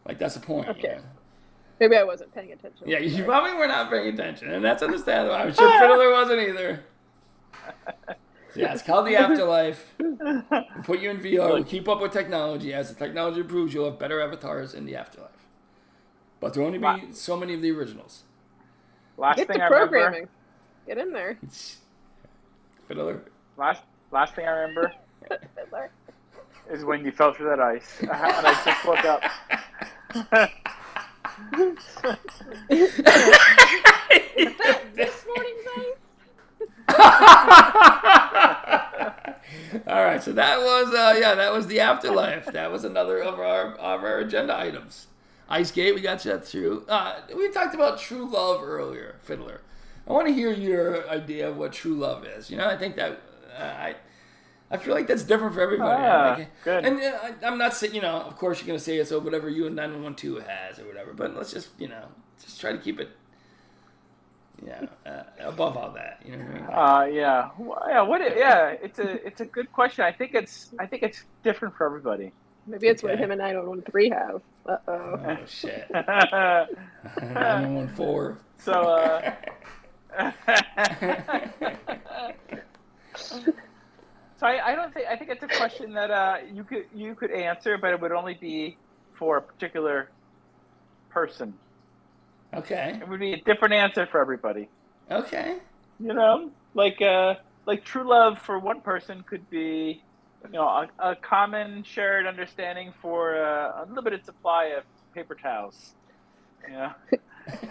Like, that's the point. Okay. You know? Maybe I wasn't paying attention. Yeah, you probably were not paying attention, and that's understandable. I'm sure Fiddler wasn't either. So yeah, it's called The Afterlife. We'll put you in VR. We'll keep up with technology. As the technology improves, you'll have better avatars in the afterlife. But there will only be so many of the originals. Get the programming. Get in there. Fiddler. Last thing I remember is when you fell through that ice, and I just woke up. Is that this morning's ice? All right, so that was The Afterlife. That was another of our agenda items. Ice Gate, we got that through. We talked about true love earlier, Fiddler. I want to hear your idea of what true love is. You know, I think that I feel like that's different for everybody. Good. And I'm not saying, you know, of course you're going to say it's whatever you and 9112 has or whatever, but let's just, you know, just try to keep it, above all that. You know what I mean? It's a good question. I think it's different for everybody. Maybe it's what him and 9013 have. Oh shit. 9014. So So I think it's a question that you could answer, but it would only be for a particular person. Okay. It would be a different answer for everybody. Okay. You know, like true love for one person could be, you know, a common shared understanding for a limited supply of paper towels. Yeah.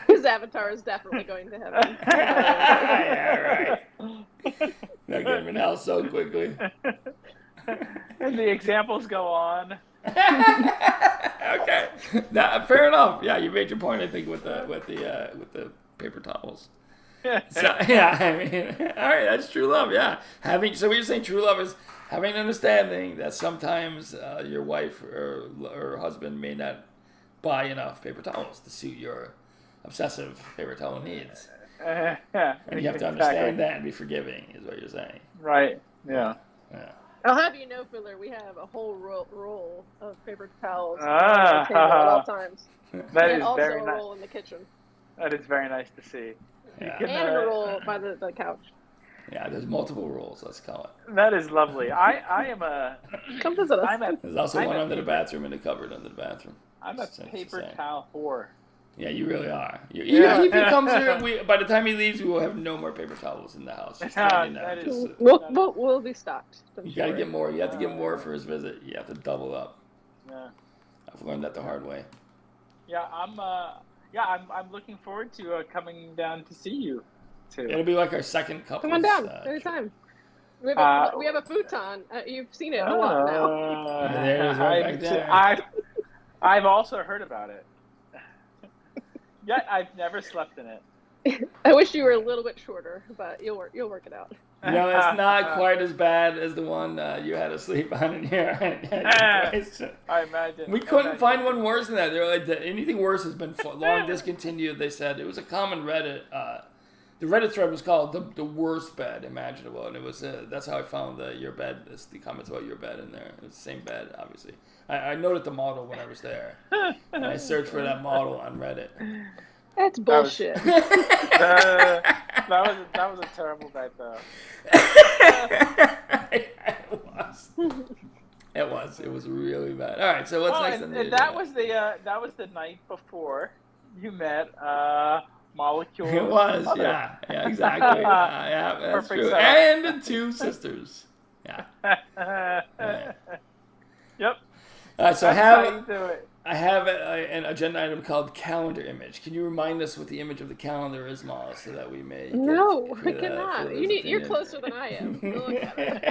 His avatar is definitely going to heaven. Yeah, right. Not getting hell so quickly. And the examples go on. Okay. Now, fair enough. Yeah, you made your point. I think with the paper towels. So, yeah, I mean, all right, that's true love. Yeah, so what you're saying, true love is having an understanding that sometimes your wife or husband may not buy enough paper towels to suit your obsessive paper towel needs. And you have to understand that and be forgiving, is what you're saying. Right. Yeah. I'll have you know, Fiddler, we have a whole roll of paper towels on the table at all times. That and is also very a nice. roll in the kitchen. That is very nice to see. Yeah. And a roll by the couch. Yeah, there's multiple rolls, let's call it. That is lovely. I am a... Come visit us. There's also one under the bathroom in the cupboard under the bathroom. I'm a paper towel whore. Yeah, you really are. Even if he comes here, by the time he leaves, we will have no more paper towels in the house. We'll be stocked. You gotta get more. You have to get more for his visit. You have to double up. Yeah. I've learned that the hard way. Yeah, I'm looking forward to coming down to see you too. It'll be like our second couple. Come on down anytime. We have a futon. You've seen it a lot now. There it is, right back there. I've also heard about it. Yet I've never slept in it. I wish you were a little bit shorter, but you'll work it out. No, it's not quite as bad as the one you had to sleep on in here. I imagine. We couldn't find one worse than that. They were like, anything worse has been long discontinued. They said it was a common Reddit. The Reddit thread was called the worst bed imaginable, and it was that's how I found your bed. It's the comments about your bed in there. It's the same bed, obviously. I noted the model when I was there, and I searched for that model on Reddit. That's bullshit. That was a terrible bed, though. It was. It was really bad. All right. So what's next? And that was the night before you met Molecule. It was. Yeah. Exactly. Yeah. That's Perfect true. setup. And the two sisters. Yeah. Yep. All right. So That's how you do it. I have an agenda item called calendar image. Can you remind us what the image of the calendar is, Molly, so that we may? No, I cannot. You're closer than I am. Look at it.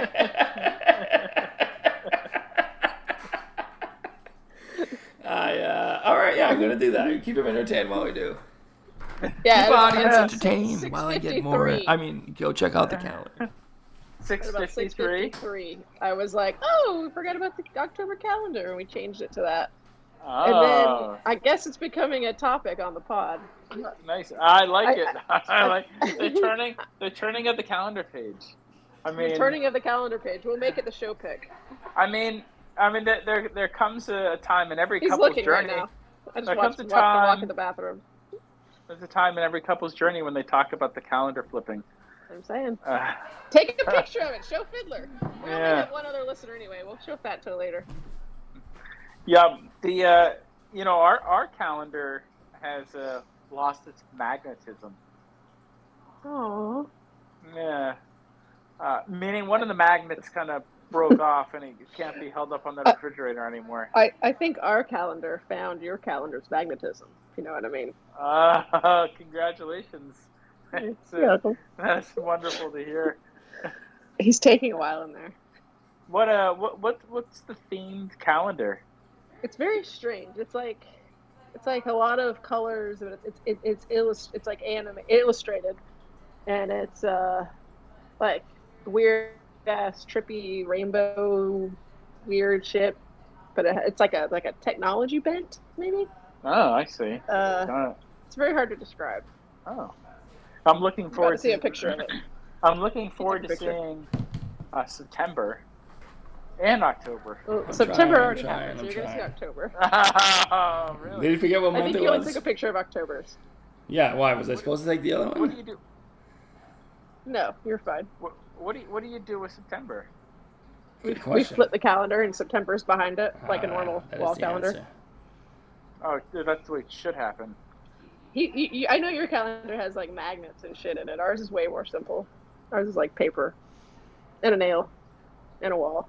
All right, yeah, I'm gonna do that. Keep them entertained while we do. Yeah, Keep audience yeah. entertained while I get more. 6:53. I mean, go check out the calendar. At about 6:53. 6:53, I was like, "Oh, we forgot about the October calendar," and we changed it to that. And then Oh, I guess it's becoming a topic on the pod. nice. I like it. I like. I- They're turning at the calendar page. I mean, The turning of the calendar page. We'll make it the show pick. I mean, there comes a time in every He's couple's looking journey. right now. I just There watched comes the a walk time. in the bathroom. There's a time in every couple's journey when they talk about the calendar flipping. I'm saying. Uh, Take a picture of it. Show Fiddler. We only Yeah. have one other listener anyway. We'll show Fat till later. yeah, our calendar has lost its magnetism. Oh. Yeah, meaning one of the magnets kind of broke off and it can't be held up on the refrigerator anymore. I think our calendar found your calendar's magnetism. If you know what I mean. Congratulations. That's wonderful to hear. He's taking a while in there. What's the themed calendar? It's very strange. It's like a lot of colors, but it's like illustrated, and it's like weird ass trippy rainbow weird shit, but it's like a technology bent maybe. Oh, I see. It's very hard to describe. Oh, I'm looking forward to see a picture of it. I'm looking forward to seeing September and October. Well, September already trying, happened, so you're going to see October. Oh, really? Did you forget what I month think it you only was? took a picture of October's. Yeah, why? Was I supposed to take the other one? What do you do? No, you're fine. What do you do with September? Good We question. flip the calendar and September's behind it, like a normal That is wall the calendar. answer. Oh, that's the way it should happen. I know your calendar has like magnets and shit in it. Ours is way more simple. Ours is like paper and a nail and a wall.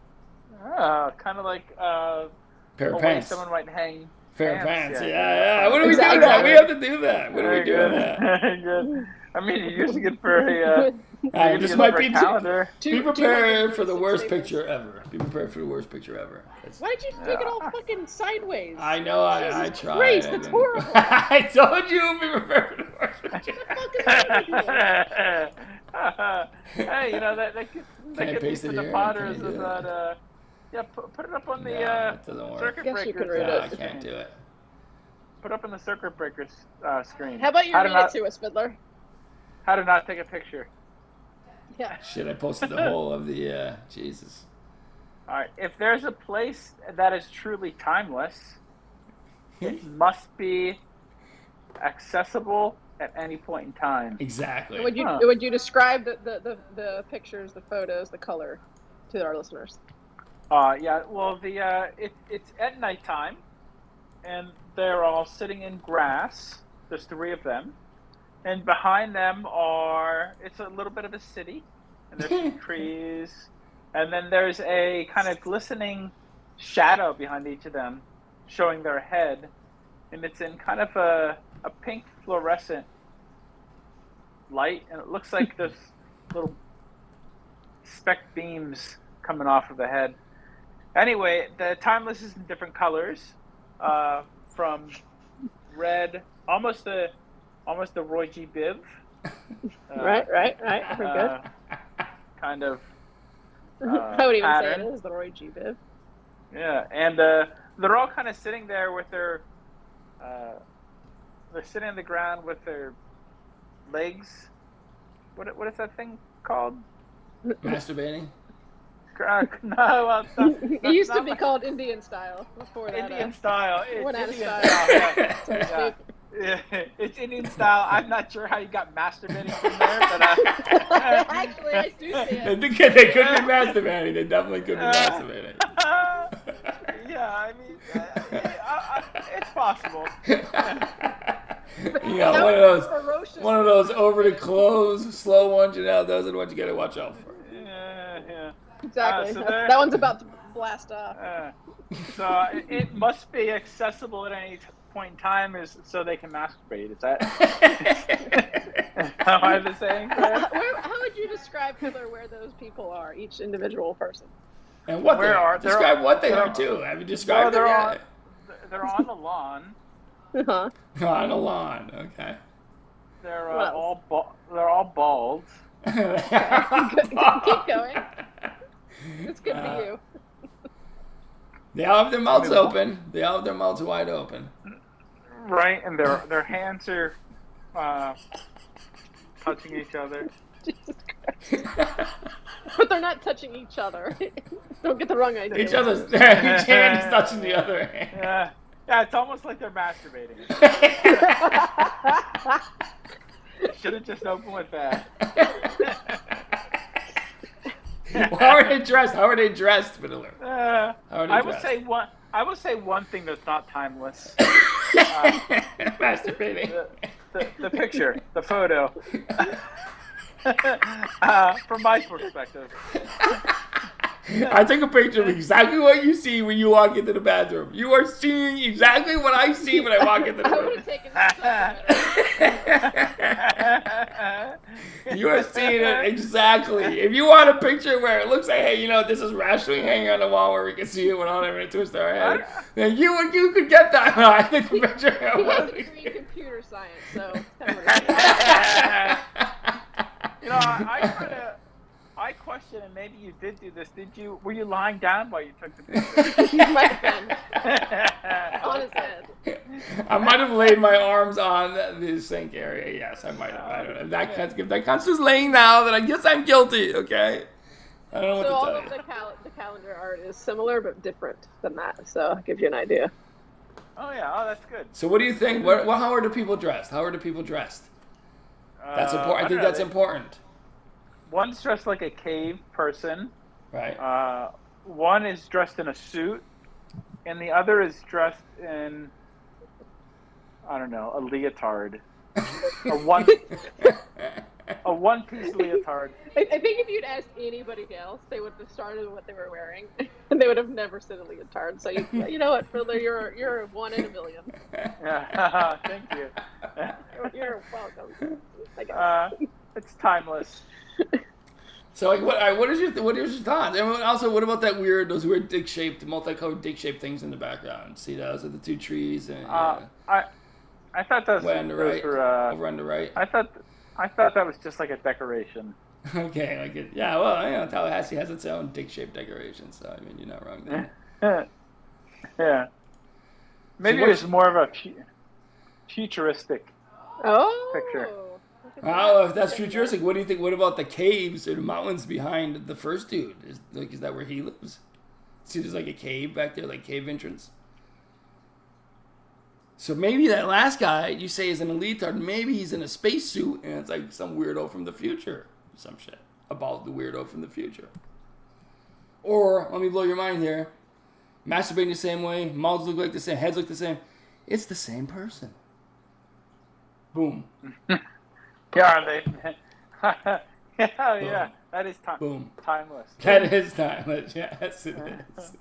Kind of like Pair a of way pants. someone might hang Pair of pants. Yeah. Yeah. What are we Exactly. doing that? We have to do that. What are we doing that? Good. I mean, you're using it for a This might be calendar. Be prepared for the worst picture ever. Be prepared for the worst picture ever. Why did you take it all fucking sideways? I know. I Jesus tried. Christ, that's horrible. I told you. Be prepared for the worst picture. What the fuck is wrong with you? Hey, that Can I gets paste me it for the here? Potters Can I do about put it up on the No, it doesn't work. circuit Guess you can breakers. read No, I can't do it. Put up on the circuit breakers screen. How about you read it to us, Fiddler? How to not take a picture. Yeah. Shit, I posted the whole of the Jesus. All right. If there's a place that is truly timeless, it must be accessible at any point in time. Exactly. Would you describe the pictures, the photos, the color to our listeners? Yeah. Well, it's at nighttime, and they're all sitting in grass. There's 3 of them, and behind them it's a little bit of a city, and there's some trees, and then there's a kind of glistening shadow behind each of them, showing their head, and it's in kind of a pink fluorescent light, and it looks like there's little speck beams coming off of the head. Anyway, the timeless is in different colors, from red, almost the Roy G. Biv. Right. We're good. Kind of. I would even pattern. say it is the Roy G. Biv. Yeah, and they're all kind of sitting there with their. They're sitting on the ground with their legs. What is that thing called? Masturbating? No, well, It used to be called Indian style before that. Indian style. It's went out of Indian style. style. So to Yeah. speak. Yeah, it's Indian style. I'm not sure how you got masturbating from there, but Actually, I do see it. They could be masturbating. They definitely could be masturbating. yeah, I mean, it's possible. You got one of those over the clothes, slow ones. Those are the ones you gotta watch out for. Yeah. Exactly. So that one's about to blast off. So it must be accessible at any point in time, so they can masturbate. Is that? Am I the saying? How would you describe, Fiddler, where those people are, each individual person? And what describe what they are too. Have you described them yet? They're on the lawn. Uh-huh. On the lawn. Okay. They're What else? they're all bald. Keep going. It's good for you. They all have their mouths open. They all have their mouths wide open. Right, and their hands are touching each other. Jesus Christ. But they're not touching each other. Don't get the wrong idea. Each hand is touching the other hand. Yeah, it's almost like they're masturbating. Should have just opened with that. How are they dressed? How are they dressed, Fiddler? I would say one thing that's not timeless. Masturbating. The picture, the photo. From my perspective. I took a picture of exactly what you see when you walk into the bathroom. You are seeing exactly what I see when I walk into the I would room. have taken this. You are seeing it exactly. If you want a picture where it looks like, hey, this is rationally hanging on the wall where we can see it without having to twist our head, then you could get that. I think the picture. He has a degree in computer science, so it's kind of I question, and maybe you did do this. Were you lying down while you took the picture? He might have been. On his head. I might have laid my arms on the sink area. Yes, I might have. I don't know. If that counts as laying now, then I guess I'm guilty. Okay. I don't know So what all to of tell you. the calendar art is similar but different than that. So I'll give you an idea. Oh yeah, that's good. So what do you think? How are the people dressed? How are the people dressed? That's important. I think that's important. One's dressed like a cave person. Right. One is dressed in a suit, and the other is dressed in, I don't know, a leotard. a one-piece leotard. I think if you'd asked anybody else, they would have started with what they were wearing, and they would have never said a leotard. So you know what, Fiddler, you're one in a million. Yeah, thank you. You're welcome. I guess. It's timeless. So what is your thoughts? And also, what about those weird dick-shaped, multicolored dick-shaped things in the background? See those are the two trees and. I thought those way on the right. Over on the right. I thought that was just like a decoration. Okay, like it. Yeah, well, Tallahassee has its own dick-shaped decoration, so I mean, you're not wrong there. Yeah. Maybe it was more of a futuristic picture. Oh, if that's futuristic, what do you think? What about the caves or the mountains behind the first dude? Is that where he lives? See, there's like a cave back there, like cave entrance. So maybe that last guy you say is an elitard. Maybe he's in a spacesuit and it's like some weirdo from the future, or some shit about the weirdo from the future. Or let me blow your mind here: masturbating the same way, mouths look like the same, heads look the same. It's the same person. Boom. Yeah, are they? Yeah, that is timeless. That is timeless. Yes, it is.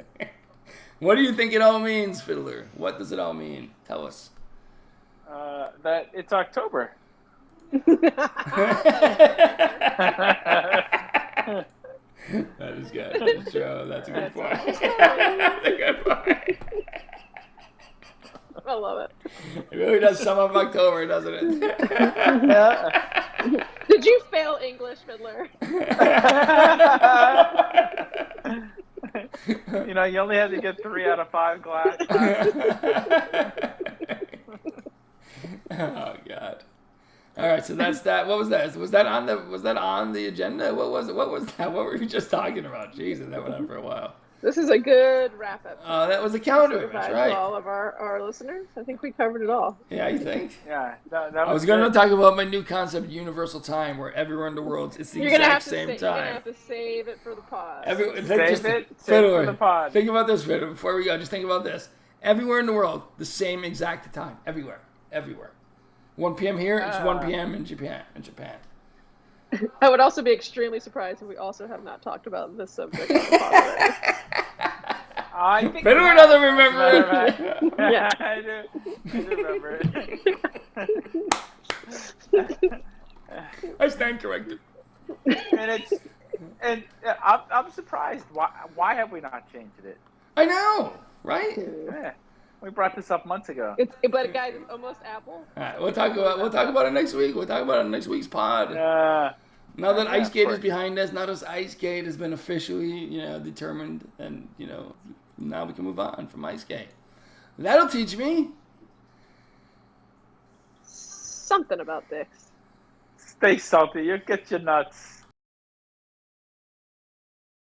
What do you think it all means, Fiddler? What does it all mean? Tell us. That it's October. That is good. That's true. That's a good point. That's a good point. I love it. It really does sum up October, doesn't it? Yeah. Did you fail English, Fiddler? You only had to get 3 out of 5 glass. Oh God. All right, so that's that. What was that? Was that on the agenda? What was it? What was that? What were you just talking about? Jesus, that went on for a while. This is a good wrap-up. That was a calendar image, right? All of our listeners. I think we covered it all. Yeah, you think? Yeah. I was going to talk about my new concept, universal time, where everywhere in the world it's the exact same time. You're going to have to save it for the pod. Save it for the pod. Think about this, Fiddler. Before we go, just think about this. Everywhere in the world, the same exact time. Everywhere. 1 p.m. here, it's 1 p.m. in Japan. I would also be extremely surprised if we also have not talked about this subject on the pod already. I think Fiddler doesn't remember it. Yeah, I do remember it. I stand corrected. And I'm surprised. Why have we not changed it? I know, right? Yeah. We brought this up months ago. But guys, it's almost Apple. All right, we'll talk about it next week. We'll talk about it in next week's pod. Now that IceGate is behind us, now that IceGate has been officially, determined, and now we can move on from IceGate. That'll teach me Something about dicks. Stay salty. You get your nuts.